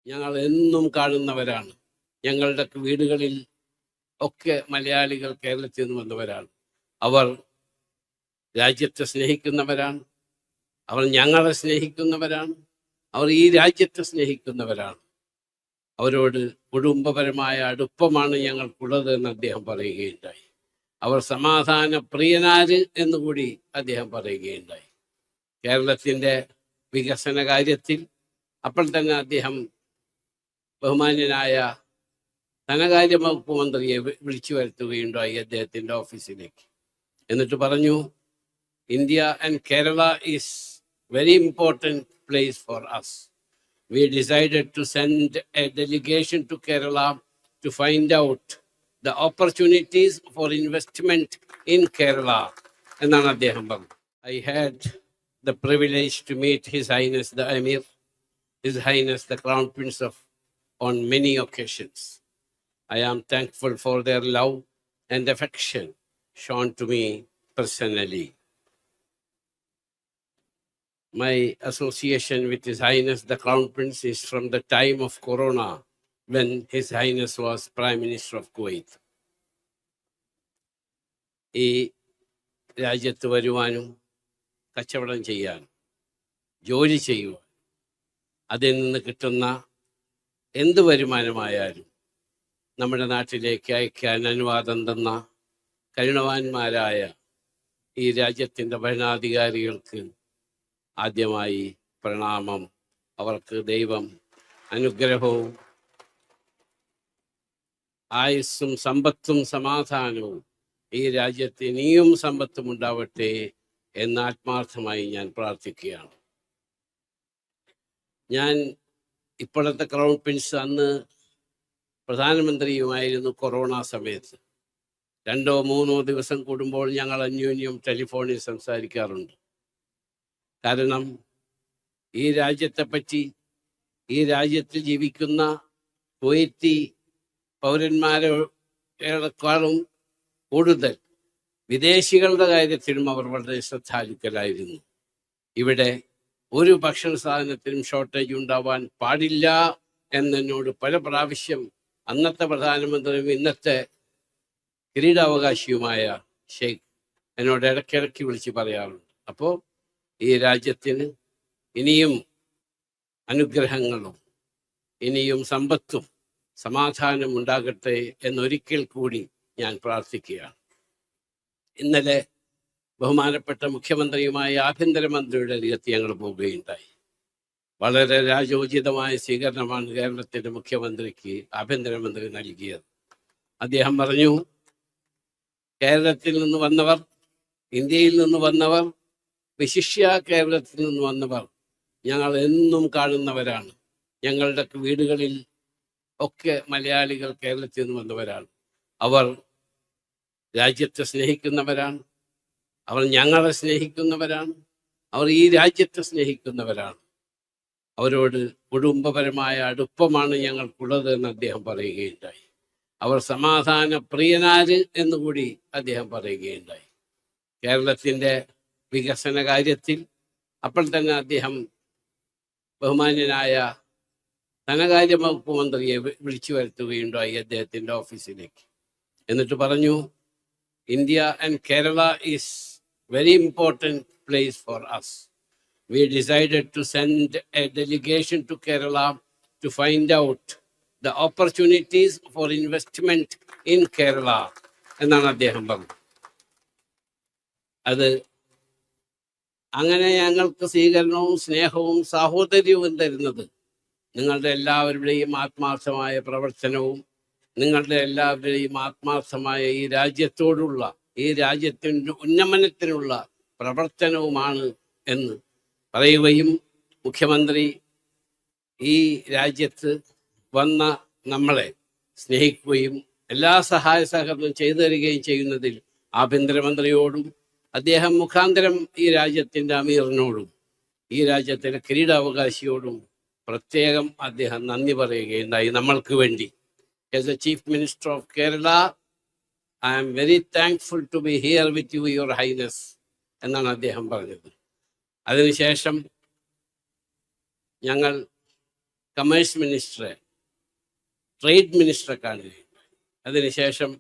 ഞങ്ങൾ എന്നും കാണുന്നവരാണ്. ഞങ്ങളുടെ വീടുകളിൽ ഒക്കെ മലയാളികൾ കേരളത്തിൽ നിന്ന് വന്നവരാണ്. അവർ രാജ്യത്തെ സ്നേഹിക്കുന്നവരാണ്. അവർ ഞങ്ങളെ സ്നേഹിക്കുന്നവരാണ്. അവർ ഈ രാജ്യത്തെ സ്നേഹിക്കുന്നവരാണ്. അവരോട് കുടുംബപരമായ അടുപ്പമാണ് ഞങ്ങൾക്കുള്ളത് എന്ന് അദ്ദേഹം പറയുകയുണ്ടായി. അവർ സമാധാന പ്രിയനാര് എന്നുകൂടി അദ്ദേഹം പറയുകയുണ്ടായി. കേരളത്തിൻ്റെ വികസന കാര്യത്തിൽ അപ്പോൾ തന്നെ അദ്ദേഹം ബഹുമാന്യനായ ധനകാര്യ വകുപ്പ് മന്ത്രിയെ വിളിച്ചു വരുത്തുകയുണ്ടായി അദ്ദേഹത്തിൻ്റെ ഓഫീസിലേക്ക്. എന്നിട്ട് പറഞ്ഞു, India and Kerala is very important place for us. We decided to send a delegation to Kerala to find out the opportunities for investment in Kerala. എന്നാണ് അദ്ദേഹം പറഞ്ഞത്. I had the privilege to meet His Highness the Emir, His Highness the Crown Prince on many occasions. I am thankful for their love and affection shown to me personally. My association with His Highness the Crown Prince is from the time of Corona, when His Highness was Prime Minister of Kuwait. ഈ രാജ്യത്ത് വരുവാനും കച്ചവടം ചെയ്യാനും ജോലി ചെയ്യുവാൻ അതിൽ നിന്ന് കിട്ടുന്ന എന്ത് വരുമാനമായാലും നമ്മുടെ നാട്ടിലേക്ക് അയക്കാൻ അനുവാദം തന്ന കരുണവാന്മാരായ ഈ രാജ്യത്തിൻ്റെ ഭരണാധികാരികൾക്ക് ആദ്യമായി പ്രണാമം. അവർക്ക് ദൈവം അനുഗ്രഹവും ആയുസ്സും സമ്പത്തും സമാധാനവും ഈ രാജ്യത്ത് ഇനിയും സമ്പത്തും ഉണ്ടാവട്ടെ എന്ന് ആത്മാർത്ഥമായി ഞാൻ പ്രാർത്ഥിക്കുകയാണ്. ഞാൻ ഇപ്പോഴത്തെ ക്രൗൺ പ്രിൻസ് അന്ന് പ്രധാനമന്ത്രിയുമായിരുന്നു കൊറോണ സമയത്ത്. 2-3 ദിവസം കൂടുമ്പോൾ ഞങ്ങൾ അന്യോന്യം ടെലിഫോണിൽ സംസാരിക്കാറുണ്ട്. കാരണം ഈ രാജ്യത്തെപ്പറ്റി, ഈ രാജ്യത്ത് ജീവിക്കുന്ന കുവൈത്തി പൗരന്മാരെക്കാളും കൂടുതൽ വിദേശികളുടെ കാര്യത്തിലും അവർ വളരെ ശ്രദ്ധാലുക്കളായിരുന്നു. ഇവിടെ ഒരു ഭക്ഷണ സാധനത്തിനും ഷോർട്ടേജ് ഉണ്ടാവാൻ പാടില്ല എന്നോട് പല പ്രാവശ്യം അന്നത്തെ പ്രധാനമന്ത്രിയും ഇന്നത്തെ കിരീടാവകാശിയുമായ ഷെയ്ഖ് എന്നോട് ഇടയ്ക്കിടയ്ക്ക് വിളിച്ച് പറയാറുണ്ട്. അപ്പോൾ ഈ രാജ്യത്തിന് ഇനിയും അനുഗ്രഹങ്ങളും ഇനിയും സമ്പത്തും സമാധാനം ഉണ്ടാകട്ടെ എന്നൊരിക്കൽ കൂടി ഞാൻ പ്രാർത്ഥിക്കുകയാണ്. ഇന്നലെ ബഹുമാനപ്പെട്ട മുഖ്യമന്ത്രിയുമായ ആഭ്യന്തരമന്ത്രിയുടെ അരികത്ത് ഞങ്ങൾ പോവുകയുണ്ടായി. വളരെ രാജോചിതമായ സ്വീകരണമാണ് കേരളത്തിൻ്റെ മുഖ്യമന്ത്രിക്ക് ആഭ്യന്തരമന്ത്രി നൽകിയത്. അദ്ദേഹം പറഞ്ഞു, കേരളത്തിൽ നിന്ന് വന്നവർ, ഇന്ത്യയിൽ നിന്ന് വന്നവർ, വിശിഷ്യ കേരളത്തിൽ നിന്ന് വന്നവർ ഞങ്ങൾ എന്നും കാണുന്നവരാണ്. ഞങ്ങളുടെ വീടുകളിൽ ഒക്കെ മലയാളികൾ കേരളത്തിൽ നിന്ന് വന്നവരാണ്. അവർ രാജ്യത്തെ സ്നേഹിക്കുന്നവരാണ്. അവർ ഞങ്ങളെ സ്നേഹിക്കുന്നവരാണ്. അവർ ഈ രാജ്യത്തെ സ്നേഹിക്കുന്നവരാണ്. അവരോട് കുടുംബപരമായ അടുപ്പമാണ് ഞങ്ങൾക്കുള്ളത് എന്ന് അദ്ദേഹം പറയുകയുണ്ടായി. അവർ സമാധാന പ്രിയനാര് എന്നുകൂടി അദ്ദേഹം പറയുകയുണ്ടായി. കേരളത്തിൻ്റെ വികസന കാര്യത്തിൽ അപ്പോൾ തന്നെ അദ്ദേഹം ബഹുമാന്യനായ ധനകാര്യ വകുപ്പ് മന്ത്രിയെ വിളിച്ചു വരുത്തുകയുണ്ടായി അദ്ദേഹത്തിൻ്റെ ഓഫീസിലേക്ക്. എന്നിട്ട് പറഞ്ഞു, India and Kerala is very important place for us. We decided to send a delegation to Kerala to find out the opportunities for investment in Kerala. എന്നാണ് അദ്ദേഹം പറഞ്ഞത്. അത് അങ്ങനെ ഞങ്ങൾക്ക് സ്വീകരണവും സ്നേഹവും സാഹോദര്യവും തരുന്നത് നിങ്ങളുടെ എല്ലാവരുടെയും ആത്മാർത്ഥമായ പ്രവർത്തനവും നിങ്ങളുടെ എല്ലാവരുടെയും ആത്മാർത്ഥമായ ഈ രാജ്യത്തോടുള്ള, ഈ രാജ്യത്തിൻ്റെ ഉന്നമനത്തിനുള്ള പ്രവർത്തനവുമാണ് എന്ന് പറയുകയും മുഖ്യമന്ത്രി ഈ രാജ്യത്ത് വന്ന നമ്മളെ സ്നേഹിക്കുകയും എല്ലാ സഹായ സഹകരണം ചെയ്തു തരികയും ചെയ്യുന്നതിൽ ആഭ്യന്തരമന്ത്രിയോടും അദ്ദേഹം മുഖാന്തരം ഈ രാജ്യത്തിൻ്റെ അമീറിനോടും ഈ രാജ്യത്തിൻ്റെ കിരീടാവകാശിയോടും പ്രത്യേകം അദ്ദേഹം നന്ദി പറയുകയുണ്ടായി. നമ്മൾക്ക് വേണ്ടി as a chief minister of Kerala I am very thankful to be here with you your highness എന്നാണ് അദ്ദേഹം പറഞ്ഞത്. അതിനുശേഷം ഞങ്ങൾ കമേഴ്സ് മിനിസ്റ്ററെ, ട്രേഡ് മിനിസ്റ്ററെ കാണുകയുണ്ടായി. അതിനുശേഷം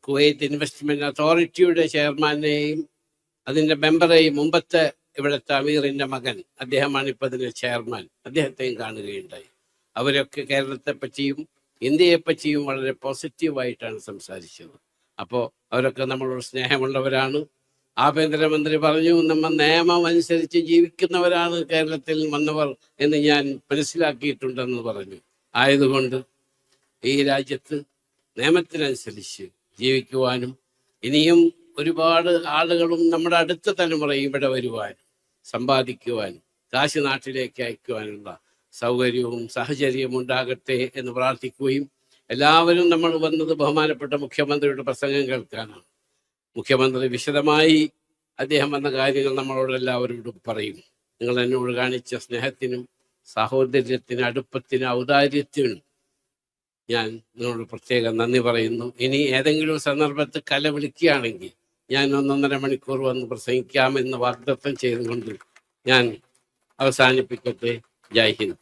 കുവൈറ്റ് ഇൻവെസ്റ്റ്മെന്റ് അതോറിറ്റിയുടെ ചെയർമാനെയും അതിൻ്റെ മെമ്പറേയും, മുമ്പത്തെ ഇവിടുത്തെ അമീറിൻ്റെ മകൻ, അദ്ദേഹമാണ് ഇപ്പോൾ അതിൻ്റെ ചെയർമാൻ, അദ്ദേഹത്തെയും കാണുകയുണ്ടായി. അവരൊക്കെ കേരളത്തെ പറ്റിയും ഇന്ത്യയെ പറ്റിയും വളരെ പോസിറ്റീവായിട്ടാണ് സംസാരിച്ചത്. അപ്പോൾ അവരൊക്കെ നമ്മളോട് സ്നേഹമുള്ളവരാണ്. ആഭ്യന്തരമന്ത്രി പറഞ്ഞു, നമ്മൾ നിയമം അനുസരിച്ച് ജീവിക്കുന്നവരാണ് കേരളത്തിൽ വന്നവർ എന്ന് ഞാൻ മനസ്സിലാക്കിയിട്ടുണ്ടെന്ന് പറഞ്ഞു. ആയതുകൊണ്ട് ഈ രാജ്യത്ത് നിയമത്തിനനുസരിച്ച് ജീവിക്കുവാനും ഇനിയും ഒരുപാട് ആളുകളും നമ്മുടെ അടുത്ത തലമുറയും ഇവിടെ വരുവാനും സമ്പാദിക്കുവാനും കാശ് നാട്ടിലേക്ക് അയക്കുവാനുള്ള സൗകര്യവും സാഹചര്യവും ഉണ്ടാകട്ടെ എന്ന് പ്രാർത്ഥിക്കുകയും, എല്ലാവരും നമ്മൾ വന്നത് ബഹുമാനപ്പെട്ട മുഖ്യമന്ത്രിയുടെ പ്രസംഗം കേൾക്കാനാണ്. മുഖ്യമന്ത്രി വിശദമായി അദ്ദേഹം വന്ന കാര്യങ്ങൾ നമ്മളോട് എല്ലാവരോടും പറയും. നിങ്ങൾ എന്നോട് കാണിച്ച സ്നേഹത്തിനും സാഹോദര്യത്തിനും അടുപ്പത്തിനും ഔദാര്യത്തിനും ഞാൻ നിങ്ങളോട് പ്രത്യേകം നന്ദി പറയുന്നു. ഇനി ഏതെങ്കിലും സന്ദർഭത്തിൽ കല വിളിക്കുകയാണെങ്കിൽ ഞാൻ 1.5 മണിക്കൂർ വന്ന് പ്രസംഗിക്കാമെന്ന് വാഗ്ദത്തം ചെയ്തുകൊണ്ട് ഞാൻ അവസാനിപ്പിക്കട്ടെ. ജയ് ഹിന്ദ്.